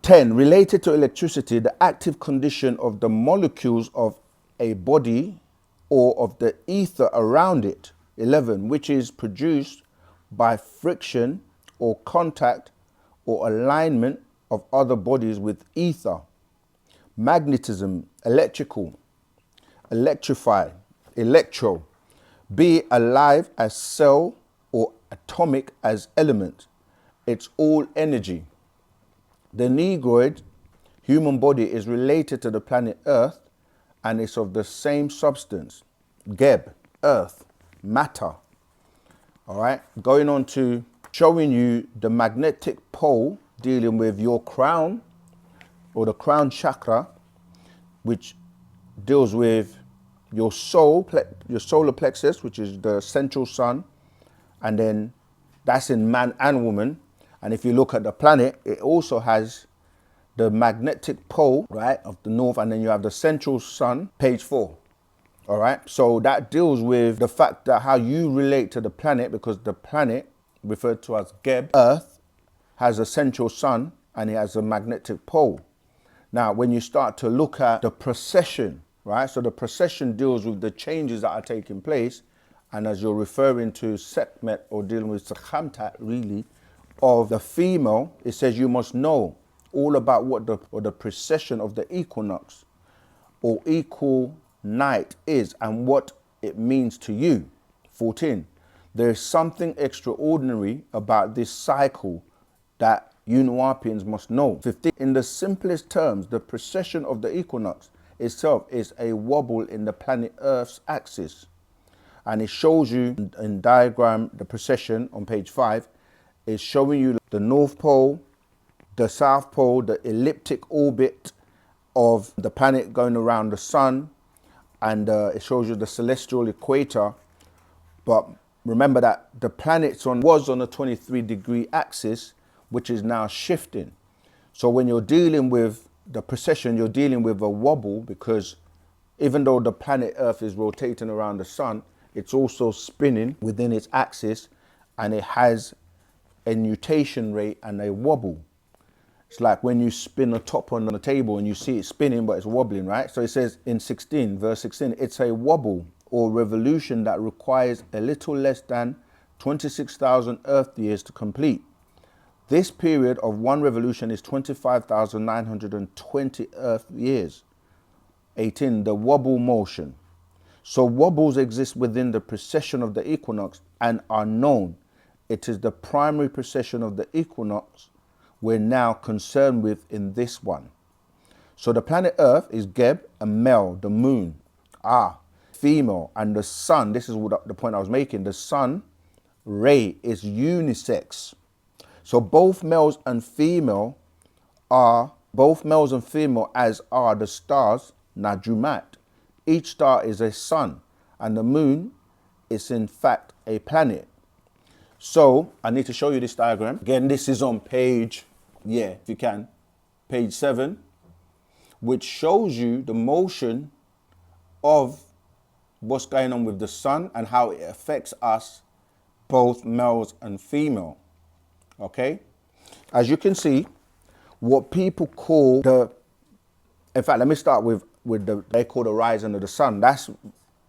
10. Related to electricity, the active condition of the molecules of a body or of the ether around it. 11. Which is produced by friction or contact or alignment of other bodies with ether. Magnetism, electrical, electrify, electro. Be alive as cell or atomic as element. It's all energy. The Negroid human body is related to the planet Earth and it's of the same substance. Geb, earth, matter. All right, going on to showing you the magnetic pole dealing with your crown or the crown chakra, which deals with your soul, your solar plexus, which is the central sun, and then that's in man and woman. And if you look at the planet, it also has the magnetic pole, right, of the north, and then you have the central sun, page 4. All right, so that deals with the fact that how you relate to the planet, because the planet, referred to as Geb, Earth, has a central sun and it has a magnetic pole. Now, when you start to look at the procession, right, so the procession deals with the changes that are taking place, and as you're referring to Sekhmet or dealing with Sekhamtat, really, of the female, it says you must know all about what the precession of the equinox or equal night is and what it means to you. 14. There is something extraordinary about this cycle that you Nuapians must know. 15. In the simplest terms, the precession of the equinox itself is a wobble in the planet Earth's axis. And it shows you in diagram, the precession on page 5, is showing you the North Pole, the South Pole, the elliptic orbit of the planet going around the sun, and it shows you the celestial equator. But remember that the planet was on a 23-degree axis, which is now shifting. So when you're dealing with the precession, you're dealing with a wobble, because even though the planet Earth is rotating around the sun, it's also spinning within its axis, and it has a nutation rate and a wobble. It's like when you spin a top on the table and you see it spinning, but it's wobbling, right? So it says in 16, verse 16, it's a wobble or revolution that requires a little less than 26,000 Earth years to complete. This period of one revolution is 25,920 Earth years. 18, the wobble motion. So wobbles exist within the precession of the equinox and are known. It is the primary precession of the equinox we're now concerned with in this one. So the planet Earth is Geb, a male, the moon, female, and the sun, this is what the point I was making, the sun ray is unisex. So both males and female as are the stars, Najumat. Each star is a sun, and the moon is in fact a planet. So I need to show you this diagram. Again, this is on page, if you can, page 7, which shows you the motion of what's going on with the sun and how it affects us, both males and female. Okay? As you can see, what people call in fact, let me start with they call the rising of the sun. That's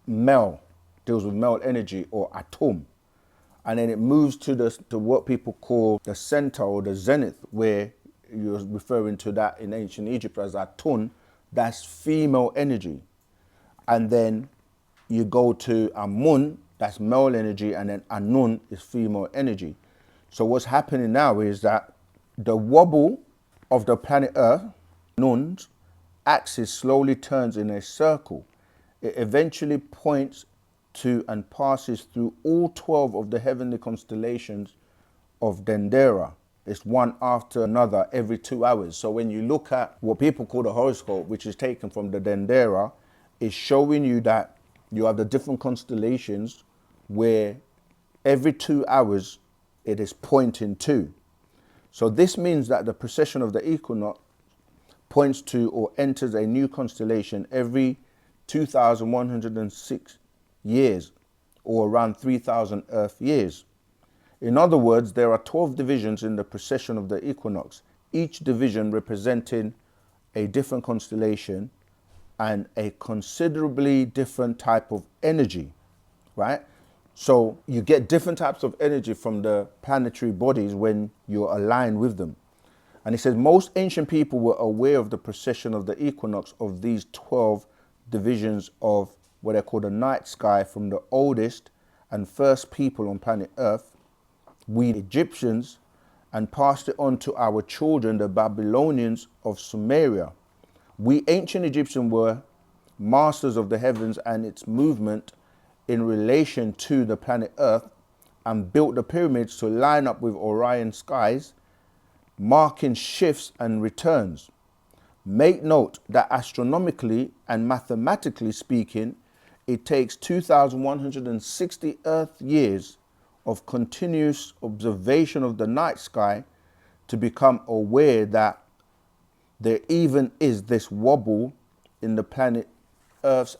male, deals with male energy or atom. And then it moves to what people call the center or the zenith, where you're referring to that in ancient Egypt as Atun. That's female energy. And then you go to Amun, that's male energy, and then Anun is female energy. So what's happening now is that the wobble of the planet Earth, Nun's axis slowly turns in a circle. It eventually points to and passes through all 12 of the heavenly constellations of Dendera. It's one after another every 2 hours. So when you look at what people call the horoscope, which is taken from the Dendera, it's showing you that you have the different constellations where every 2 hours it is pointing to. So this means that the precession of the equinox points to or enters a new constellation every 2,106 years, or around 3,000 Earth years. In other words, there are 12 divisions in the precession of the equinox, each division representing a different constellation and a considerably different type of energy, right? So you get different types of energy from the planetary bodies when you're aligned with them. And he says most ancient people were aware of the precession of the equinox of these 12 divisions of what they call the night sky from the oldest and first people on planet Earth, we Egyptians, and passed it on to our children, the Babylonians of Sumeria. We ancient Egyptians were masters of the heavens and its movement in relation to the planet Earth, and built the pyramids to line up with Orion skies, marking shifts and returns. Make note that astronomically and mathematically speaking, it takes 2,160 Earth years of continuous observation of the night sky to become aware that there even is this wobble in the planet Earth's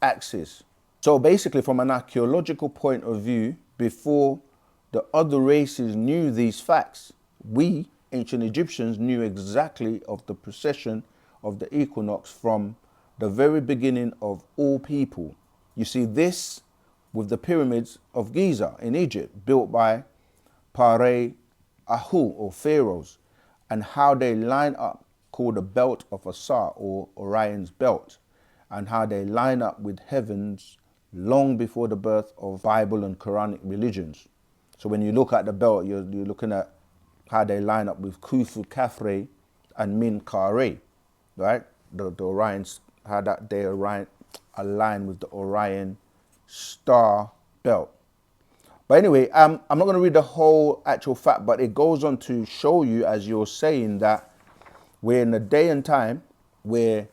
axis. So basically, from an archaeological point of view, before the other races knew these facts, we ancient Egyptians knew exactly of the precession of the equinox from the very beginning of all people. You see this with the pyramids of Giza in Egypt, built by Pare Ahu, or pharaohs, and how they line up, called the belt of Asar, or Orion's belt, and how they line up with heavens long before the birth of Bible and Quranic religions. So when you look at the belt, you're looking at how they line up with Khufu Khafre and Min Kare, right? The Orions, how that they align with the Orion star belt. But anyway, I'm not going to read the whole actual fact, but it goes on to show you, as you're saying, that we're in a day and time where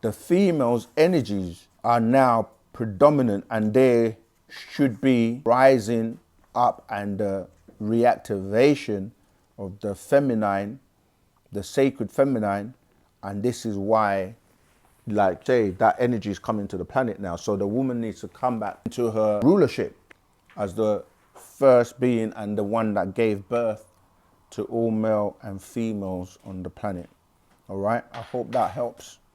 the female's energies are now predominant, and they should be rising up, and the reactivation of the feminine, the sacred feminine. And this is why, like say, that energy is coming to the planet now. So the woman needs to come back into her rulership as the first being and the one that gave birth to all male and females on the planet. All right, I hope that helps.